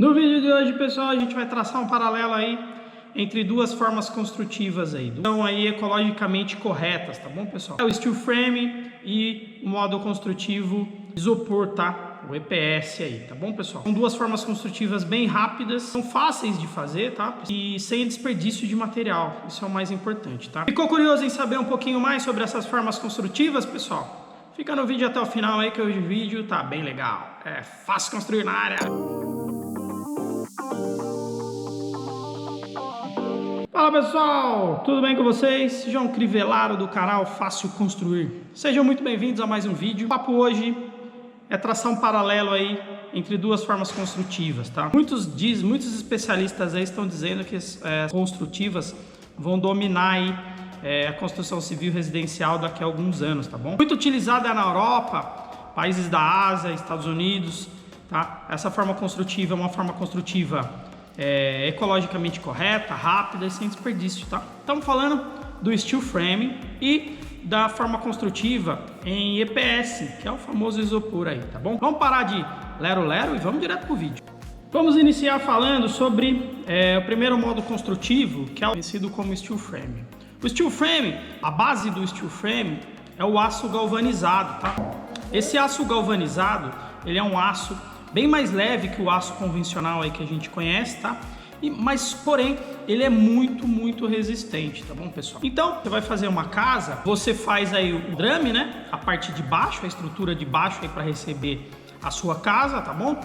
No vídeo de hoje, pessoal, a gente vai traçar um paralelo aí entre duas formas construtivas aí, então aí ecologicamente corretas, tá bom, pessoal? É o steel frame e o modo construtivo isopor, tá? O EPS aí, tá bom, pessoal? São duas formas construtivas bem rápidas, são fáceis de fazer, tá? E sem desperdício de material, isso é o mais importante, tá? Ficou curioso em saber um pouquinho mais sobre essas formas construtivas, pessoal? Fica no vídeo até o final aí que hoje o vídeo tá bem legal. É fácil construir na área. Fala pessoal, tudo bem com vocês? João Crivellaro do canal Fácil Construir. Sejam muito bem-vindos a mais um vídeo. O papo hoje é traçar um paralelo aí entre duas formas construtivas, tá? Muitos especialistas aí estão dizendo que as construtivas vão dominar aí a construção civil residencial daqui a alguns anos, tá bom? Muito utilizada na Europa, países da Ásia, Estados Unidos, tá? Essa forma construtiva é uma forma construtiva ecologicamente correta, rápida e sem desperdício, tá? Estamos falando do steel frame e da forma construtiva em EPS, que é o famoso isopor aí, tá bom? Vamos parar de lero-lero e vamos direto pro vídeo. Vamos iniciar falando sobre o primeiro modo construtivo, que é conhecido como steel frame. O steel frame, a base do steel frame é o aço galvanizado, tá? Esse aço galvanizado, ele é um aço bem mais leve que o aço convencional aí que a gente conhece, tá? Mas, porém, ele é muito resistente, tá bom, pessoal? Então, você vai fazer uma casa, você faz aí o drame, né? A parte de baixo, a estrutura de baixo aí para receber a sua casa, tá bom?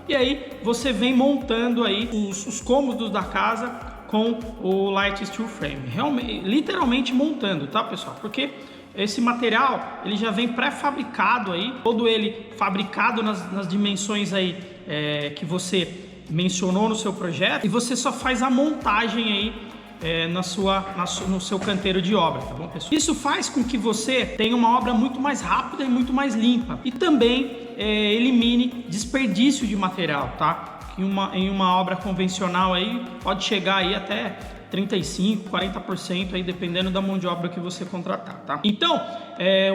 E aí, você vem montando aí os cômodos da casa com o light steel frame. Realmente, literalmente montando, tá, pessoal? Porque esse material, ele já vem pré-fabricado aí, todo ele fabricado nas dimensões aí que você mencionou no seu projeto, e você só faz a montagem aí no seu canteiro de obra, tá bom, pessoal? Isso faz com que você tenha uma obra muito mais rápida e muito mais limpa, e também elimine desperdício de material, tá? Em uma obra convencional aí pode chegar aí até 35%, 40% aí, dependendo da mão de obra que você contratar, tá? Então,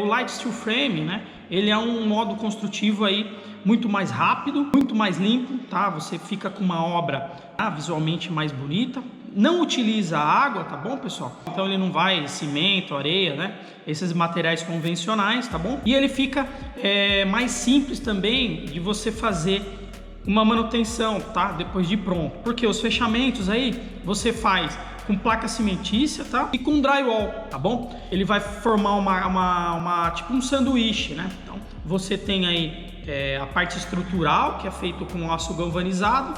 o light steel frame, né? Ele é um modo construtivo aí muito mais rápido, muito mais limpo, tá? Você fica com uma obra visualmente mais bonita. Não utiliza água, tá bom, pessoal? Então ele não vai cimento, areia, né? Esses materiais convencionais, tá bom? E ele fica mais simples também de você fazer uma manutenção, tá? Depois de pronto, porque os fechamentos aí você faz com placa cimentícia, tá? E com drywall, tá bom? Ele vai formar tipo um sanduíche, né? Então você tem aí a parte estrutural, que é feito com aço galvanizado.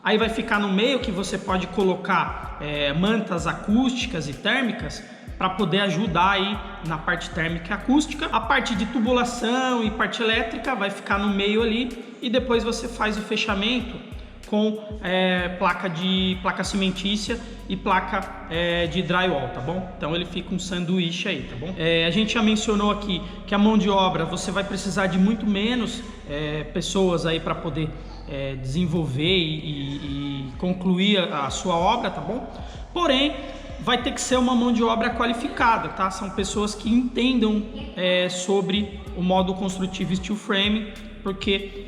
Aí vai ficar no meio, que você pode colocar mantas acústicas e térmicas para poder ajudar aí na parte térmica e acústica. A parte de tubulação e parte elétrica vai ficar no meio ali, e depois você faz o fechamento com placa cimentícia e placa de drywall, tá bom? Então ele fica um sanduíche aí, tá bom? A gente já mencionou aqui que a mão de obra você vai precisar de muito menos pessoas aí para poder desenvolver e concluir a sua obra, tá bom? Porém, vai ter que ser uma mão de obra qualificada, tá? São pessoas que entendam sobre o modo construtivo steel frame, porque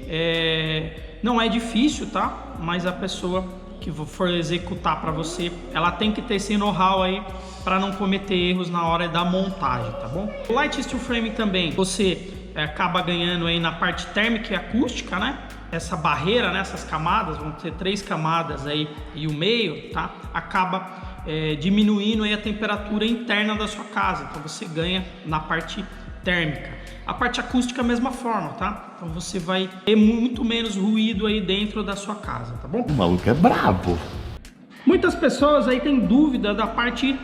não é difícil, tá? Mas a pessoa que for executar para você, ela tem que ter esse know-how aí para não cometer erros na hora da montagem, tá bom? O light steel frame também, você acaba ganhando aí na parte térmica e acústica, né? Essa barreira, né? Essas camadas, vão ter 3 camadas aí e o meio, tá? Acaba diminuindo aí a temperatura interna da sua casa, então você ganha na parte térmica. A parte acústica, a mesma forma, tá? Então você vai ter muito menos ruído aí dentro da sua casa, tá bom? O maluco é brabo. Muitas pessoas aí têm dúvida da parte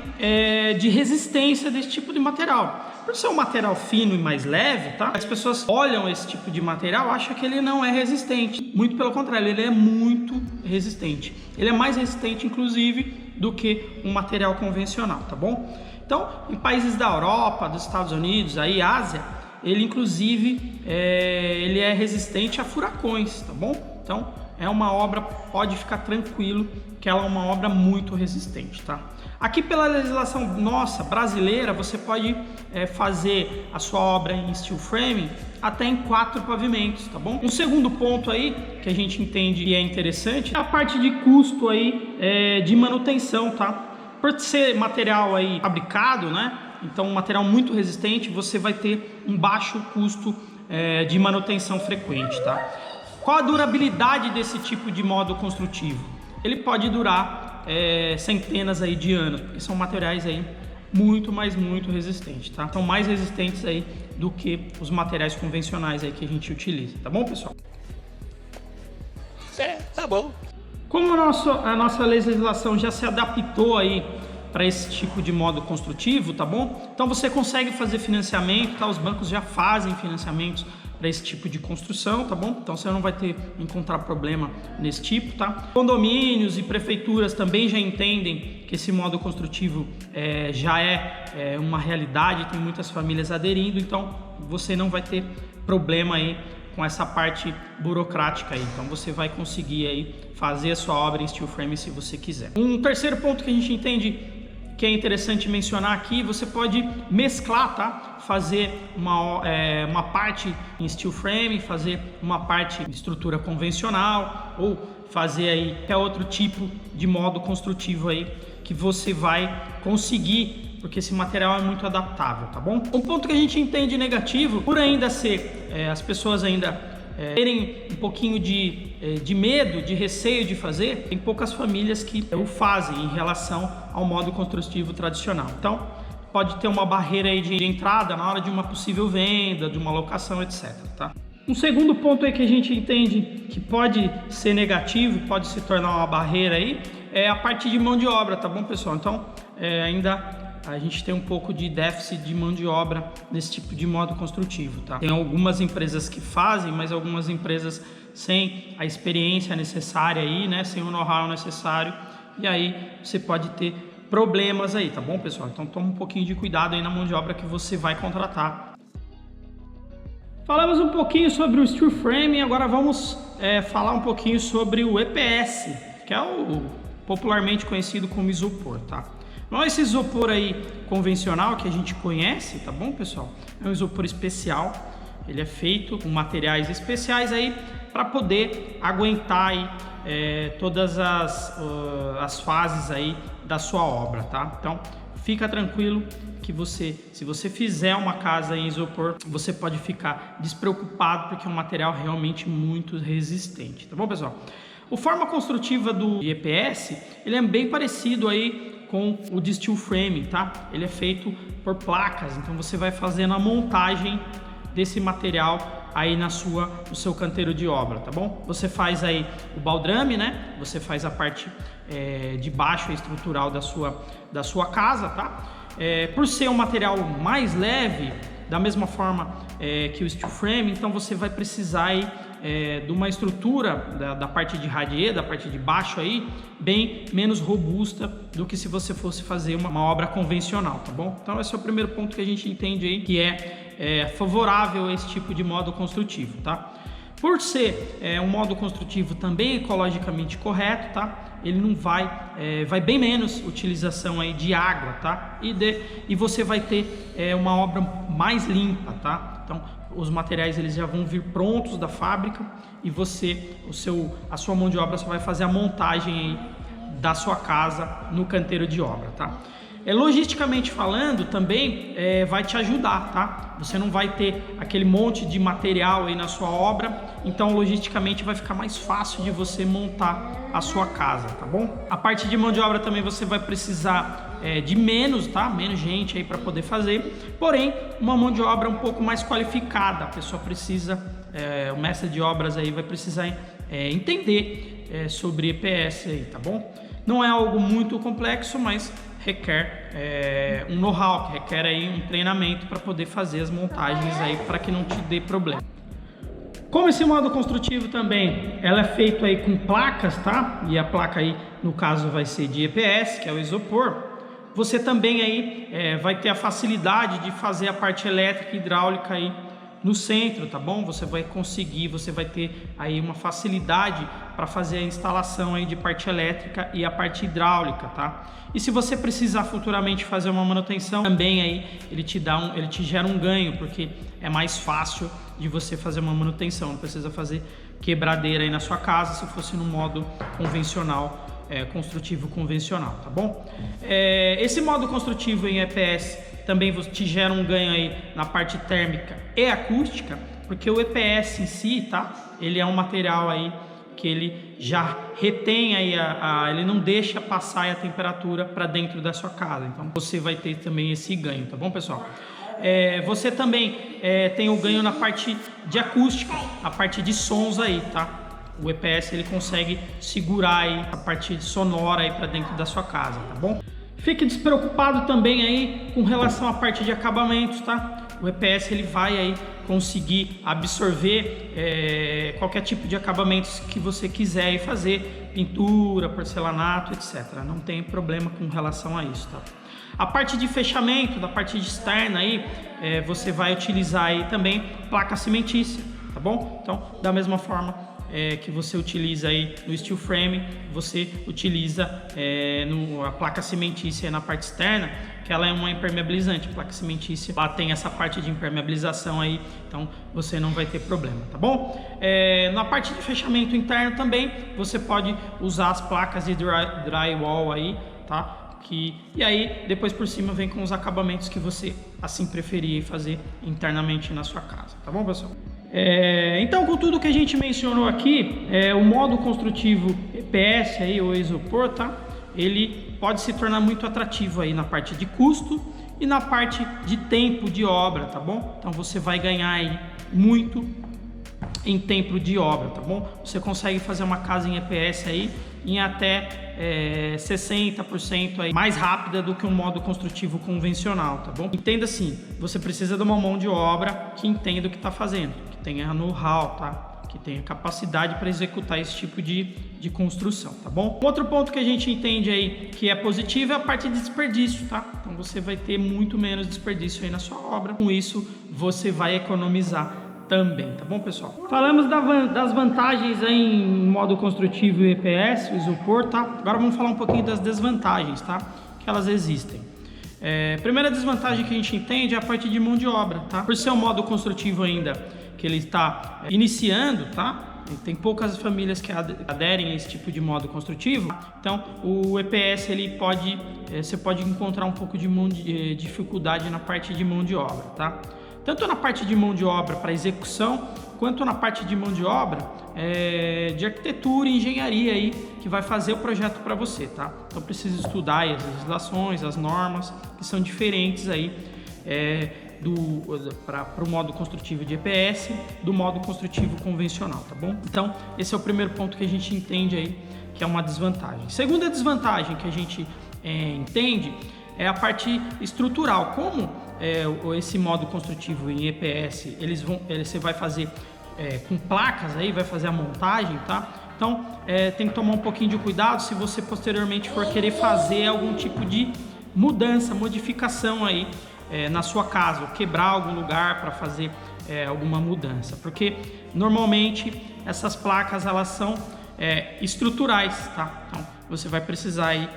de resistência desse tipo de material. Por ser um material fino e mais leve, tá? As pessoas olham esse tipo de material e acham que ele não é resistente. Muito pelo contrário, ele é muito resistente. Ele é mais resistente, inclusive, do que um material convencional, tá bom? Então, em países da Europa, dos Estados Unidos, aí Ásia, ele inclusive ele é resistente a furacões, tá bom? Então, é uma obra, pode ficar tranquilo, que ela é uma obra muito resistente, tá? Aqui pela legislação nossa, brasileira, você pode fazer a sua obra em steel frame até em 4 pavimentos, tá bom? Um segundo ponto aí, que a gente entende e é interessante, é a parte de custo aí de manutenção, tá? Por ser material aí fabricado, né? Então um material muito resistente, você vai ter um baixo custo de manutenção frequente, tá? Qual a durabilidade desse tipo de modo construtivo? Ele pode durar centenas aí de anos, porque são materiais aí muito resistentes, tá? São mais resistentes aí do que os materiais convencionais aí que a gente utiliza, tá bom, pessoal? Tá bom. Como a nossa legislação já se adaptou aí para esse tipo de modo construtivo, tá bom? Então você consegue fazer financiamento, tá? Os bancos já fazem financiamentos para esse tipo de construção, tá bom? Então você não vai encontrar problema nesse tipo, tá? Condomínios e prefeituras também já entendem que esse modo construtivo já é uma realidade, tem muitas famílias aderindo, então você não vai ter problema aí com essa parte burocrática aí. Então você vai conseguir aí fazer a sua obra em steel frame se você quiser. Um terceiro ponto que a gente entende que é interessante mencionar aqui, você pode mesclar, tá? Fazer uma parte em steel frame, fazer uma parte em estrutura convencional, ou fazer aí qualquer outro tipo de modo construtivo aí que você vai conseguir, porque esse material é muito adaptável, tá bom? Um ponto que a gente entende negativo, por ainda ser as pessoas ainda terem um pouquinho de medo, de receio de fazer, tem poucas famílias que o fazem em relação ao modo construtivo tradicional. Então, pode ter uma barreira aí de entrada na hora de uma possível venda, de uma locação, etc. Tá? Um segundo ponto aí que a gente entende que pode ser negativo, pode se tornar uma barreira aí, é a parte de mão de obra, tá bom, pessoal? Então, ainda a gente tem um pouco de déficit de mão de obra nesse tipo de modo construtivo, tá? Tem algumas empresas que fazem, mas algumas empresas sem a experiência necessária aí, né? Sem o know-how necessário, e aí você pode ter problemas aí, tá bom, pessoal? Então toma um pouquinho de cuidado aí na mão de obra que você vai contratar. Falamos um pouquinho sobre o steel frame, agora vamos falar um pouquinho sobre o EPS, que é o popularmente conhecido como isopor, tá? Não esse isopor aí convencional que a gente conhece, tá bom, pessoal? É um isopor especial, ele é feito com materiais especiais aí para poder aguentar aí todas as fases aí da sua obra, tá? Então fica tranquilo que se você fizer uma casa em isopor, você pode ficar despreocupado porque é um material realmente muito resistente, tá bom, pessoal? A forma construtiva do EPS, ele é bem parecido aí com o de steel frame, tá? Ele é feito por placas, então você vai fazendo a montagem desse material aí no seu canteiro de obra, tá bom? Você faz aí o baldrame, né? Você faz a parte de baixo estrutural da sua casa, tá? Por ser um material mais leve, da mesma forma que o steel frame, então você vai precisar aí de uma estrutura da parte de radier, da parte de baixo aí, bem menos robusta do que se você fosse fazer uma obra convencional, tá bom? Então esse é o primeiro ponto que a gente entende aí, que é favorável a esse tipo de modo construtivo, tá? Por ser um modo construtivo também ecologicamente correto, tá? Ele não vai bem menos utilização aí de água, tá? E você vai ter uma obra mais limpa, tá? Então os materiais eles já vão vir prontos da fábrica e a sua mão de obra só vai fazer a montagem aí da sua casa no canteiro de obra, tá? Logisticamente falando também vai te ajudar, tá? Você não vai ter aquele monte de material aí na sua obra, então logisticamente vai ficar mais fácil de você montar a sua casa, tá bom? A parte de mão de obra também você vai precisar de menos, tá? Menos gente aí para poder fazer, porém uma mão de obra um pouco mais qualificada. A pessoa precisa, o mestre de obras aí vai precisar entender sobre EPS aí, tá bom? Não é algo muito complexo, mas requer um know-how, requer aí um treinamento para poder fazer as montagens aí para que não te dê problema. Como esse modo construtivo também, ela é feito aí com placas, tá? E a placa aí, no caso, vai ser de EPS, que é o isopor. Você também aí vai ter a facilidade de fazer a parte elétrica e hidráulica aí no centro, tá bom? Você vai conseguir, você vai ter aí uma facilidade para fazer a instalação aí de parte elétrica e a parte hidráulica, tá? E se você precisar futuramente fazer uma manutenção, também aí ele te gera um ganho, porque é mais fácil de você fazer uma manutenção, não precisa fazer quebradeira aí na sua casa se fosse no modo convencional, construtivo convencional, tá bom? Esse modo construtivo em EPS também te gera um ganho aí na parte térmica e acústica, porque o EPS em si, tá? Ele é um material aí que ele já retém aí ele não deixa passar a temperatura para dentro da sua casa, então você vai ter também esse ganho, tá bom, pessoal? Você também tem o ganho na parte de acústica, a parte de sons aí, tá? O EPS ele consegue segurar aí a parte sonora aí para dentro da sua casa, tá bom? Fique despreocupado também aí com relação à parte de acabamentos, tá? O EPS ele vai aí conseguir absorver qualquer tipo de acabamentos que você quiser aí fazer, pintura, porcelanato, etc. Não tem problema com relação a isso, tá? A parte de fechamento, da parte externa aí, você vai utilizar aí também placa cimentícia, tá bom? Então, da mesma forma que você utiliza aí no steel frame, você utiliza a placa cimentícia na parte externa, que ela é uma impermeabilizante. A placa cimentícia, ela tem essa parte de impermeabilização aí, então você não vai ter problema, tá bom? Na parte de fechamento interno também, você pode usar as placas de drywall aí, tá? E aí depois por cima vem com os acabamentos que você assim preferir fazer internamente na sua casa, tá bom, pessoal? Então, com tudo que a gente mencionou aqui, o modo construtivo EPS aí, ou isopor, tá? Ele pode se tornar muito atrativo aí na parte de custo e na parte de tempo de obra, tá bom? Então você vai ganhar aí muito em tempo de obra, tá bom? Você consegue fazer uma casa em EPS aí em até 60% aí mais rápida do que um modo construtivo convencional, tá bom? Entenda assim, você precisa de uma mão de obra que entenda o que está fazendo, que tenha know-how, tá? Que tenha capacidade para executar esse tipo de construção, tá bom? Outro ponto que a gente entende aí que é positivo é a parte de desperdício, tá? Então você vai ter muito menos desperdício aí na sua obra, com isso você vai economizar também, tá bom, pessoal? Falamos das vantagens aí em modo construtivo e EPS, o isopor, tá? Agora vamos falar um pouquinho das desvantagens, tá? Que elas existem. Primeira desvantagem que a gente entende é a parte de mão de obra, tá? Por ser um modo construtivo ainda que ele está iniciando, tá? Tem poucas famílias que aderem a esse tipo de modo construtivo, então o EPS ele você pode encontrar um pouco de dificuldade na parte de mão de obra, tá? Tanto na parte de mão de obra para execução, quanto na parte de mão de obra de arquitetura e engenharia aí, que vai fazer o projeto para você, tá? Então precisa estudar aí as legislações, as normas, que são diferentes aí para o modo construtivo de EPS do modo construtivo convencional, tá bom? Então esse é o primeiro ponto que a gente entende aí, que é uma desvantagem. Segunda desvantagem que a gente entende é a parte estrutural. Como esse modo construtivo em EPS, você vai fazer com placas aí, vai fazer a montagem, tá? Então tem que tomar um pouquinho de cuidado se você posteriormente for querer fazer algum tipo de mudança, modificação aí na sua casa, ou quebrar algum lugar para fazer alguma mudança, porque normalmente essas placas elas são estruturais, tá? Então você vai precisar aí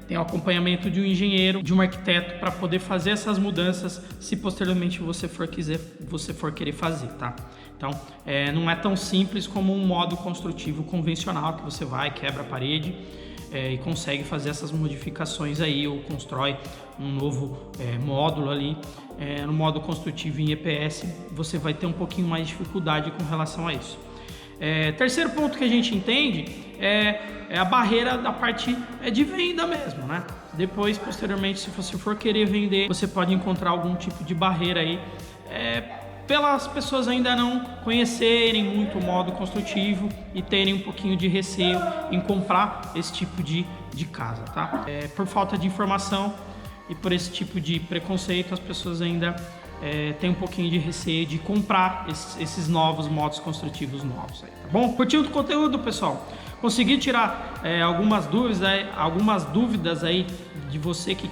tem o acompanhamento de um engenheiro, de um arquiteto, para poder fazer essas mudanças se posteriormente você for querer fazer, tá? Então não é tão simples como um modo construtivo convencional, que você vai, quebra a parede e consegue fazer essas modificações aí, ou constrói um novo módulo ali. No modo construtivo em EPS você vai ter um pouquinho mais de dificuldade com relação a isso. Terceiro ponto que a gente entende é a barreira da parte de venda mesmo, né? Depois, posteriormente, se você for querer vender, você pode encontrar algum tipo de barreira aí, pelas pessoas ainda não conhecerem muito o modo construtivo e terem um pouquinho de receio em comprar esse tipo de casa, tá? Por falta de informação e por esse tipo de preconceito, as pessoas ainda tem um pouquinho de receio de comprar esses novos modos construtivos novos aí, tá bom? Curtiu o conteúdo, pessoal? Consegui tirar algumas dúvidas aí de você que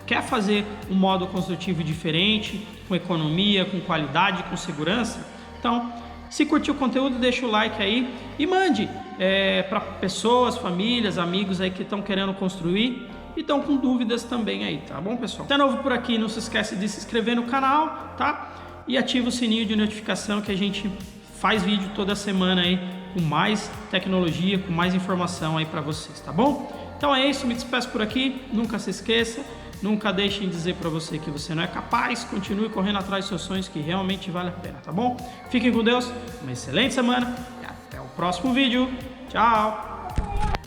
quer fazer um modo construtivo diferente, com economia, com qualidade, com segurança. Então, se curtiu o conteúdo, deixa o like aí e mande para pessoas, famílias, amigos aí que estão querendo construir e estão com dúvidas também aí, tá bom, pessoal? Se é novo por aqui, não se esquece de se inscrever no canal, tá? E ativa o sininho de notificação que a gente faz vídeo toda semana aí com mais tecnologia, com mais informação aí para vocês, tá bom? Então é isso, me despeço por aqui, nunca se esqueça, nunca deixem de dizer para você que você não é capaz, continue correndo atrás dos seus sonhos que realmente vale a pena, tá bom? Fiquem com Deus, uma excelente semana e até o próximo vídeo. Tchau!